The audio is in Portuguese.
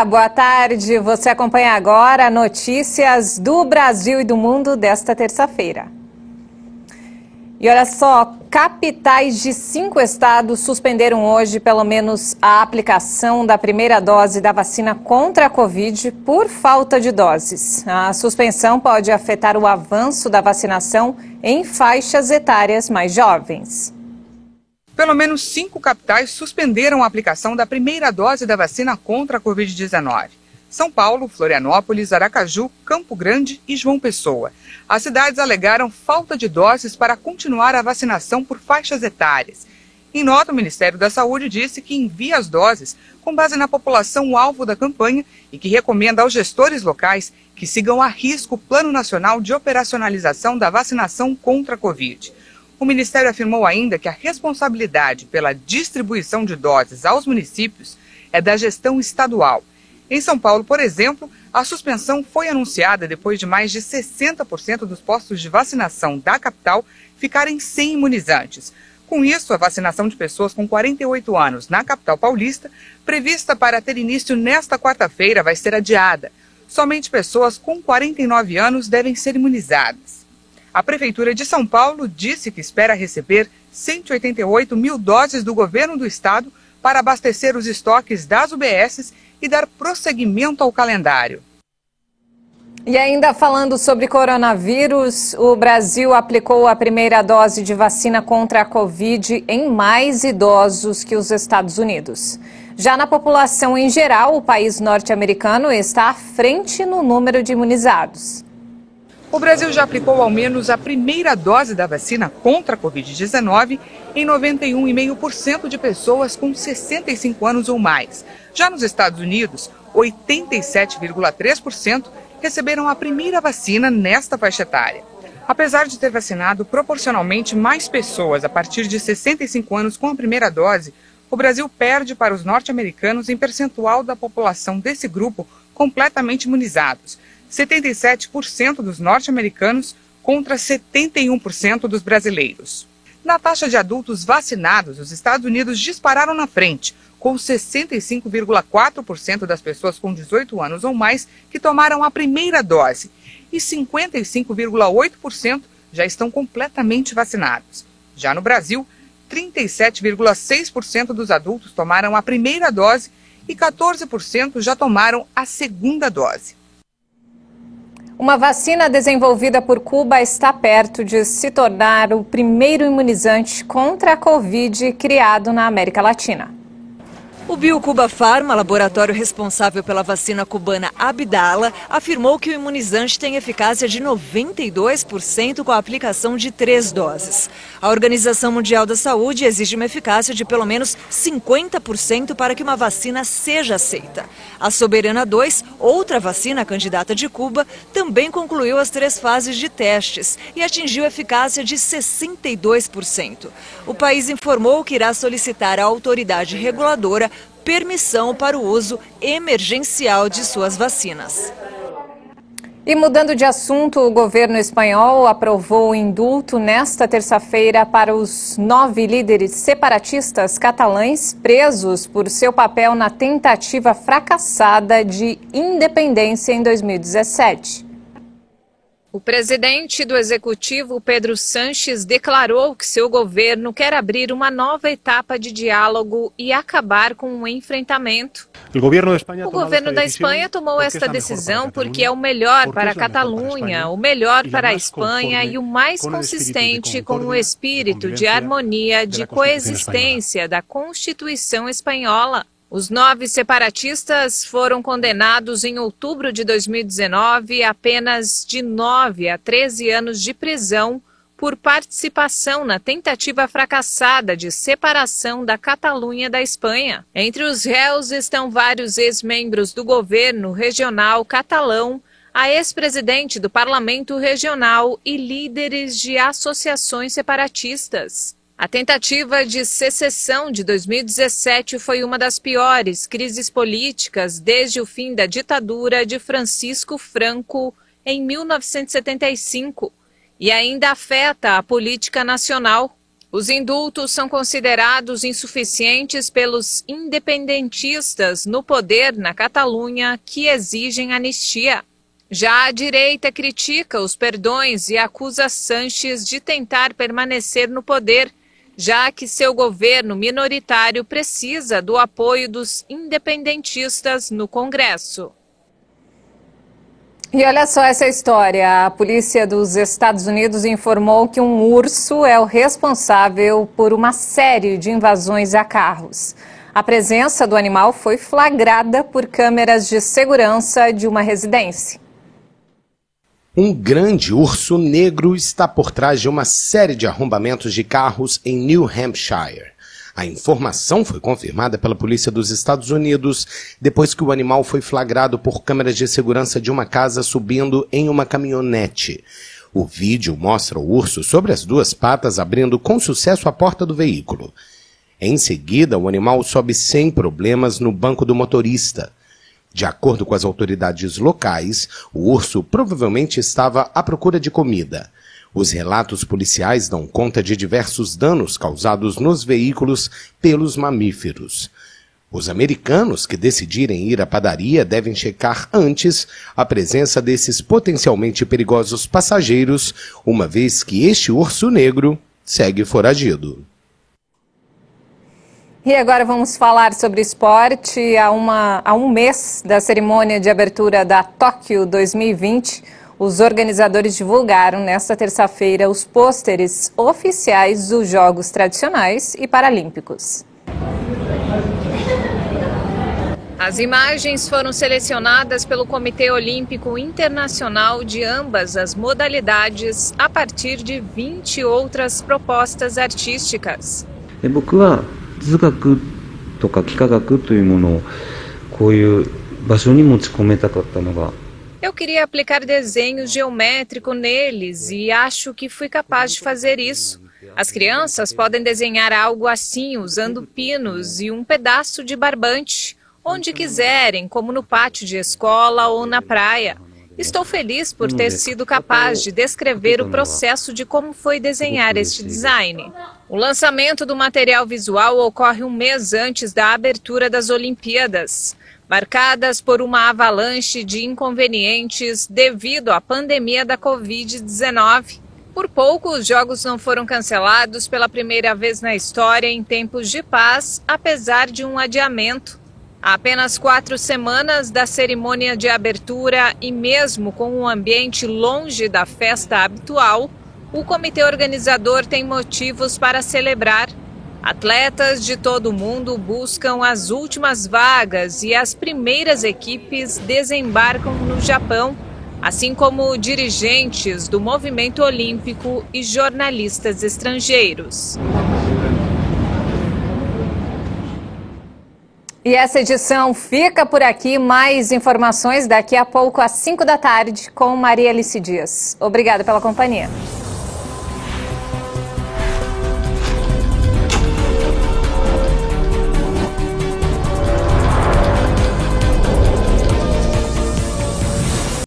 Olá, boa tarde. Você acompanha agora notícias do Brasil e do mundo desta terça-feira. E olha só, capitais de 5 estados suspenderam hoje pelo menos a aplicação da primeira dose da vacina contra a Covid por falta de doses. A suspensão pode afetar o avanço da vacinação em faixas etárias mais jovens. Pelo menos 5 capitais suspenderam a aplicação da primeira dose da vacina contra a Covid-19. São Paulo, Florianópolis, Aracaju, Campo Grande e João Pessoa. As cidades alegaram falta de doses para continuar a vacinação por faixas etárias. Em nota, o Ministério da Saúde disse que envia as doses com base na população alvo da campanha e que recomenda aos gestores locais que sigam à risco o Plano Nacional de Operacionalização da Vacinação contra a Covid. O Ministério afirmou ainda que a responsabilidade pela distribuição de doses aos municípios é da gestão estadual. Em São Paulo, por exemplo, a suspensão foi anunciada depois de mais de 60% dos postos de vacinação da capital ficarem sem imunizantes. Com isso, a vacinação de pessoas com 48 anos na capital paulista, prevista para ter início nesta quarta-feira, vai ser adiada. Somente pessoas com 49 anos devem ser imunizadas. A Prefeitura de São Paulo disse que espera receber 188 mil doses do governo do estado para abastecer os estoques das UBSs e dar prosseguimento ao calendário. E ainda falando sobre coronavírus, o Brasil aplicou a primeira dose de vacina contra a Covid em mais idosos que os Estados Unidos. Já na população em geral, o país norte-americano está à frente no número de imunizados. O Brasil já aplicou ao menos a primeira dose da vacina contra a Covid-19 em 91,5% de pessoas com 65 anos ou mais. Já nos Estados Unidos, 87,3% receberam a primeira vacina nesta faixa etária. Apesar de ter vacinado proporcionalmente mais pessoas a partir de 65 anos com a primeira dose, o Brasil perde para os norte-americanos em percentual da população desse grupo completamente imunizados. 77% dos norte-americanos contra 71% dos brasileiros. Na taxa de adultos vacinados, os Estados Unidos dispararam na frente, com 65,4% das pessoas com 18 anos ou mais que tomaram a primeira dose e 55,8% já estão completamente vacinados. Já no Brasil, 37,6% dos adultos tomaram a primeira dose e 14% já tomaram a segunda dose. Uma vacina desenvolvida por Cuba está perto de se tornar o primeiro imunizante contra a Covid criado na América Latina. O BioCuba Pharma, laboratório responsável pela vacina cubana Abdala, afirmou que o imunizante tem eficácia de 92% com a aplicação de 3 doses. A Organização Mundial da Saúde exige uma eficácia de pelo menos 50% para que uma vacina seja aceita. A Soberana 2, outra vacina candidata de Cuba, também concluiu as 3 fases de testes e atingiu eficácia de 62%. O país informou que irá solicitar à autoridade reguladora permissão para o uso emergencial de suas vacinas. E mudando de assunto, o governo espanhol aprovou o indulto nesta terça-feira para os 9 líderes separatistas catalães presos por seu papel na tentativa fracassada de independência em 2017. O presidente do Executivo, Pedro Sánchez, declarou que seu governo quer abrir uma nova etapa de diálogo e acabar com o enfrentamento. O governo da Espanha tomou esta decisão porque é o melhor para a Catalunha, o melhor para a Espanha e o mais consistente com o espírito de harmonia, de coexistência da Constituição espanhola. Os 9 separatistas foram condenados em outubro de 2019 a apenas de 9 a 13 anos de prisão por participação na tentativa fracassada de separação da Catalunha da Espanha. Entre os réus estão vários ex-membros do governo regional catalão, a ex-presidente do Parlamento Regional e líderes de associações separatistas. A tentativa de secessão de 2017 foi uma das piores crises políticas desde o fim da ditadura de Francisco Franco em 1975 e ainda afeta a política nacional. Os indultos são considerados insuficientes pelos independentistas no poder na Catalunha, que exigem anistia. Já a direita critica os perdões e acusa Sánchez de tentar permanecer no poder, já que seu governo minoritário precisa do apoio dos independentistas no Congresso. E olha só essa história. A polícia dos Estados Unidos informou que um urso é o responsável por uma série de invasões a carros. A presença do animal foi flagrada por câmeras de segurança de uma residência. Um grande urso negro está por trás de uma série de arrombamentos de carros em New Hampshire. A informação foi confirmada pela polícia dos Estados Unidos depois que o animal foi flagrado por câmeras de segurança de uma casa subindo em uma caminhonete. O vídeo mostra o urso sobre as duas patas abrindo com sucesso a porta do veículo. Em seguida, o animal sobe sem problemas no banco do motorista. De acordo com as autoridades locais, o urso provavelmente estava à procura de comida. Os relatos policiais dão conta de diversos danos causados nos veículos pelos mamíferos. Os americanos que decidirem ir à padaria devem checar antes a presença desses potencialmente perigosos passageiros, uma vez que este urso negro segue foragido. E agora vamos falar sobre esporte. Há um mês da cerimônia de abertura da Tóquio 2020, os organizadores divulgaram nesta terça-feira os pôsteres oficiais dos Jogos Tradicionais e Paralímpicos. As imagens foram selecionadas pelo Comitê Olímpico Internacional de ambas as modalidades a partir de 20 outras propostas artísticas. 僕は図学とか幾何学というものをこういう場所に持ち込めたかったのが Eu queria aplicar desenho geométrico neles e acho que fui capaz de fazer isso. As crianças podem desenhar algo assim usando pinos e um pedaço de barbante, onde quiserem, como no pátio de escola ou na praia. Estou feliz por ter sido capaz de descrever o processo de como foi desenhar este design. O lançamento do material visual ocorre um mês antes da abertura das Olimpíadas, marcadas por uma avalanche de inconvenientes devido à pandemia da Covid-19. Por pouco, os Jogos não foram cancelados pela primeira vez na história em tempos de paz, apesar de um adiamento. Há apenas 4 semanas da cerimônia de abertura e mesmo com um ambiente longe da festa habitual, o comitê organizador tem motivos para celebrar. Atletas de todo o mundo buscam as últimas vagas e as primeiras equipes desembarcam no Japão, assim como dirigentes do movimento olímpico e jornalistas estrangeiros. E essa edição fica por aqui. Mais informações daqui a pouco às 5 da tarde com Maria Alice Dias. Obrigada pela companhia.